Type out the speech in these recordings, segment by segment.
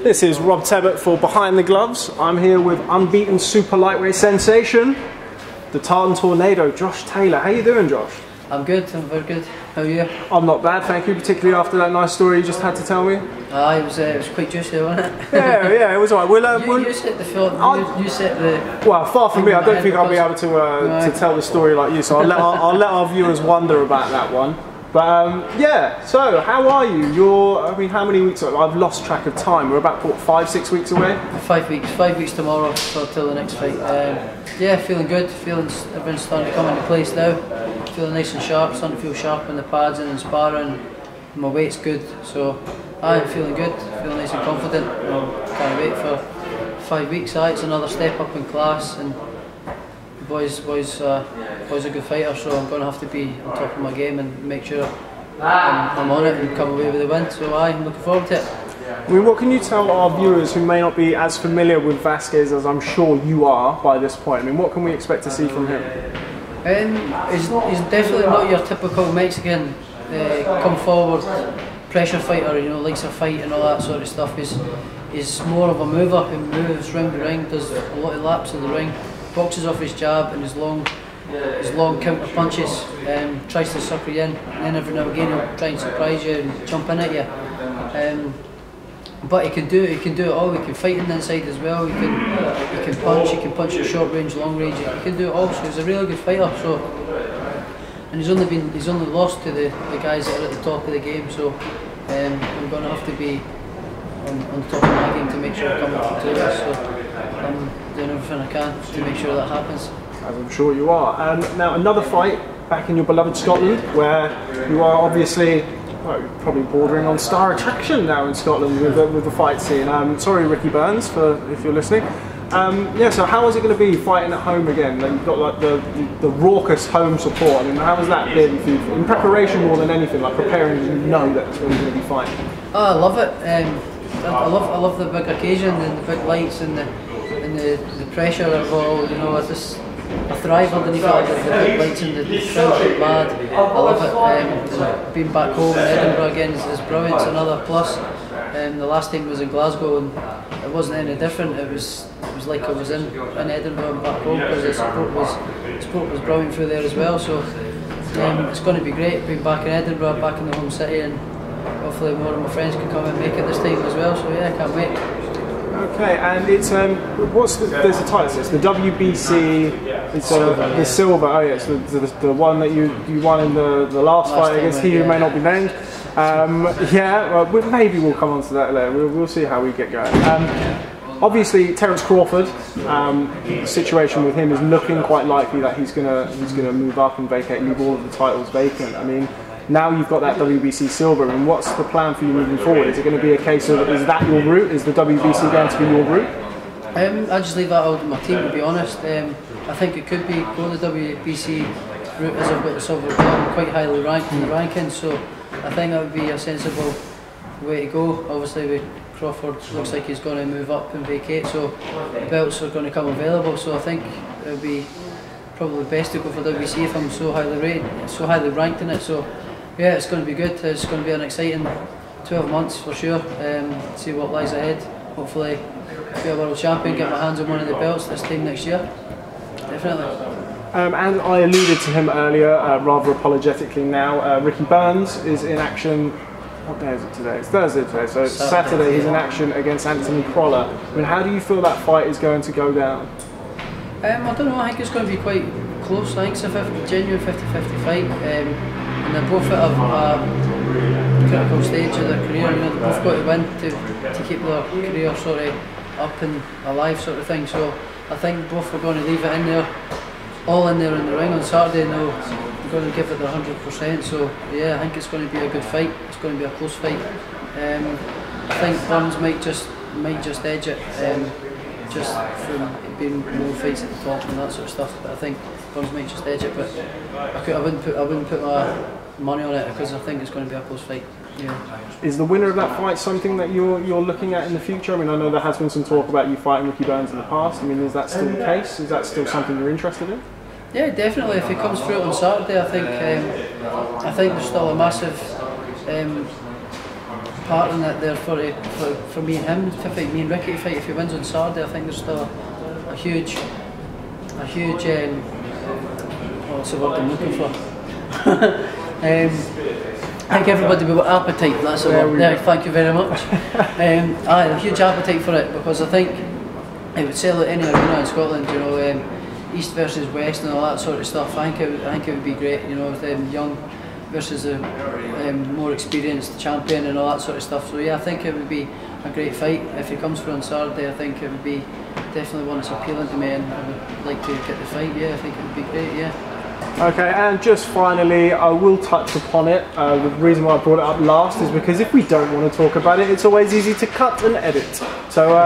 This is Rob Tebbutt for Behind the Gloves. I'm here with Unbeaten super lightweight sensation, the Tartan Tornado, Josh Taylor. How you doing, Josh? I'm good, I'm very good. How are you? I'm not bad, thank you, particularly after that nice story you just had to tell me. It was quite juicy, wasn't it? Yeah, it was alright. You set the film, you set the... Well, far from me, I don't think I'll be able to tell the story like you, so I'll let our viewers wonder about that one. But yeah, so how are you? I mean, how many weeks? I've lost track of time. We're about, what, 5-6 weeks away? 5 weeks. 5 weeks tomorrow till the next fight. Yeah, feeling good. Everything's starting to come into place now. Feeling nice and sharp. Starting to feel sharp in the pads and in sparring. My weight's good, so I'm feeling good. Feeling nice and confident. Can't wait for 5 weeks. It's another step up in class, and the boy's a good fighter, so I'm going to have to be on top of my game and make sure I'm on it and come away with a win. So I'm looking forward to it. I mean, what can you tell our viewers who may not be as familiar with Vasquez as I'm sure you are by this point? I mean, what can we expect to see from him? He's definitely not your typical Mexican come forward pressure fighter, you know, likes a fight and all that sort of stuff. He's more of a mover who moves round the ring, does a lot of laps in the ring, boxes off his jab and his long counter punches, tries to sucker you in, and then every now and again he'll try and surprise you and jump in at you. But he can do it all. He can fight in the inside as well. He can punch at short range, long range. He can do it all. So he's a really good fighter. So, and he's only lost to the guys that are at the top of the game. So I'm going to have to be on top of my game to make sure I come up to this. So I'm doing everything I can to make sure that happens. As I'm sure you are. Now another fight back in your beloved Scotland, where you are obviously probably bordering on star attraction now in Scotland with the fight scene. Sorry, Ricky Burns, if you're listening. Yeah, so how is it going to be fighting at home again? You've got like the raucous home support. I mean, how has that been for you? In preparation more than anything, like preparing, you know that's where you're going to be fighting. Oh, I love it. I love the big occasion and the big lights and the pressure involved. You know, I thrive underneath the big lights and the crowd get mad. I love it. Being back home in Edinburgh again is brilliant. It's another plus. The last time was in Glasgow and it wasn't any different. It was like I was in Edinburgh and back home, because the support was brilliant through there as well. So it's going to be great being back in Edinburgh, back in the home city, and hopefully more of my friends can come and make it this time as well. So yeah, I can't wait. Okay, and it's there's a title. It's the WBC. It's the silver. Oh yeah, it's the one that you won in the last fight against he who may not be named. Yeah, well, maybe we'll come on to that later. We'll see how we get going. Obviously, Terence Crawford. The situation with him is looking quite likely that he's gonna move up and leave all of the titles vacant. I mean, now you've got that WBC silver, and what's the plan for you moving forward? Is it going to be a case of, is that your route? Is the WBC going to be your route? I just leave that all to my team, to be honest. I think it could be go the WBC route, as I've got the silver belt. I'm quite highly ranked in the rankings, so I think that would be a sensible way to go. Obviously with Crawford, looks like he's going to move up and vacate, so the belts are going to come available, so I think it would be probably best to go for WBC if I'm so highly rated, so highly ranked in it. So yeah, it's going to be good. It's going to be an exciting 12 months for sure. See what lies ahead. Hopefully be a world champion, get my hands on one of the belts this time next year. Definitely. And I alluded to him earlier, rather apologetically now. Ricky Burns is in action. What day is it today? It's Thursday today, so it's Saturday. He's in action against Anthony Crolla. I mean, how do you feel that fight is going to go down? I don't know. I think it's going to be quite close. I think it's a genuine 50-50 fight. And they're both at a critical stage of their career. You know, they've both got to win to keep their career sort of up and alive, sort of thing. So I think both are going to leave it in there, all in there in the ring on Saturday. And they're going to give it their 100%. So yeah, I think it's going to be a good fight. It's going to be a close fight. I think Burns might just edge it, just from being more fights at the top and that sort of stuff. But I think Burns might just edge it, but I wouldn't put my money on it, because I think it's going to be a close fight. Yeah. Is the winner of that fight something that you're looking at in the future? I mean, I know there has been some talk about you fighting Ricky Burns in the past. I mean, is that still the case? Is that still something you're interested in? Yeah, definitely. If he comes through on Saturday, I think there's still a massive part in it there for me and him to fight, me and Ricky to fight. If he wins on Saturday, I think there's still a huge what's the word I'm looking for? I think everybody with appetite, that's the word. Yeah, thank you very much. I have a huge appetite for it, because I think it would sell at any arena in Scotland, you know, East versus West and all that sort of stuff. I think it would be great, you know, with young versus a more experienced champion and all that sort of stuff. So yeah, I think it would be a great fight. If he comes through on Saturday, I think it would be definitely one that's appealing to me, and I would like to get the fight. Yeah, I think it would be great. Yeah. Okay, and just finally, I will touch upon it. The reason why I brought it up last is because if we don't want to talk about it, it's always easy to cut and edit. So,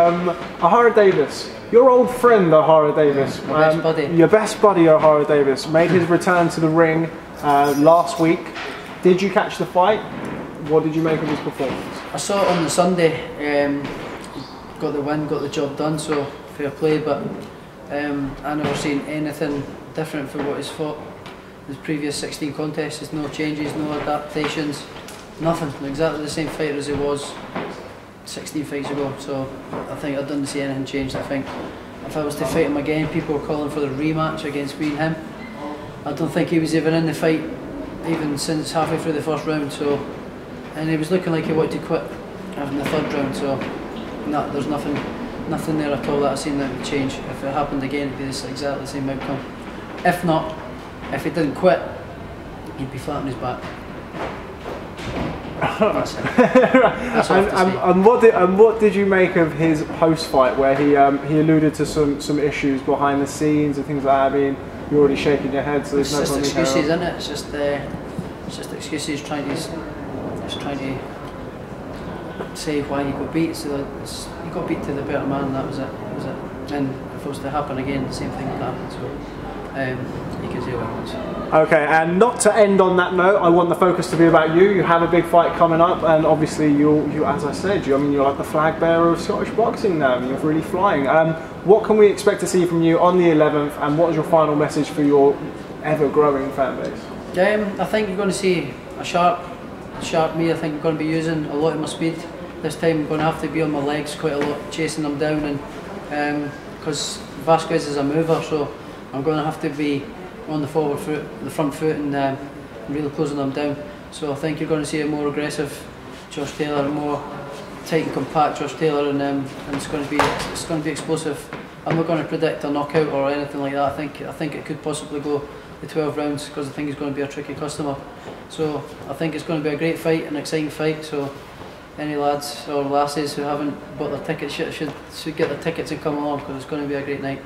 O'Hara Davis, your old friend O'Hara Davis, best buddy. Your best buddy O'Hara Davis, made his return to the ring last week. Did you catch the fight? What did you make of his performance? I saw it on the Sunday. Got the win, got the job done, so fair play. But I never seen anything different from what he's fought. His previous 16 contests, there's no changes, no adaptations, nothing. Exactly the same fighter as he was 16 fights ago. So I think I didn't see anything changed. I think if I was to fight him again, people were calling for the rematch against me and him. I don't think he was even in the fight, even since halfway through the first round. So, and he was looking like he wanted to quit in the third round. So, no, there's nothing there at all that I've seen that would change. If it happened again, it'd be exactly the same outcome. If not, if he didn't quit, he'd be flat on his back. That's it. That's and what did you make of his post-fight, where he alluded to some issues behind the scenes and things like that? I mean, you're already shaking your head, so there's no point. It's just excuses, isn't it? It's just excuses, trying to say why he got beat. So he got beat to the better man. That was it. And if it was to happen again, the same thing would happen. So. You can see what it was. Okay, and not to end on that note, I want the focus to be about you. You have a big fight coming up, and obviously you, as I said, you're like the flag bearer of Scottish boxing now. You're really flying. What can we expect to see from you on the 11th, and what is your final message for your ever-growing fan base? I think you're going to see a sharp me. I think I'm going to be using a lot of my speed this time. I'm going to have to be on my legs quite a lot, chasing them down, and because Vasquez is a mover, so I'm going to have to be on the forward foot, the front foot, and really closing them down. So I think you're going to see a more aggressive Josh Taylor, a more tight and compact Josh Taylor, and it's going to be explosive. I'm not going to predict a knockout or anything like that. I think it could possibly go the 12 rounds, because I think he's going to be a tricky customer. So I think it's going to be a great fight, an exciting fight. So any lads or lasses who haven't bought their tickets should get their tickets and come along, because it's going to be a great night.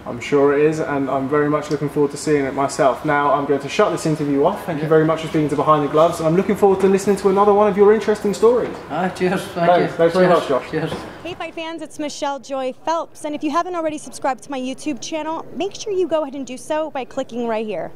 I'm sure it is, and I'm very much looking forward to seeing it myself. Now I'm going to shut this interview off. Thank you very much for speaking to Behind the Gloves, and I'm looking forward to listening to another one of your interesting stories. Cheers. Thank you. Thanks very much, Josh. Cheers. Hey fight fans, it's Michelle Joy Phelps, and if you haven't already subscribed to my YouTube channel, make sure you go ahead and do so by clicking right here.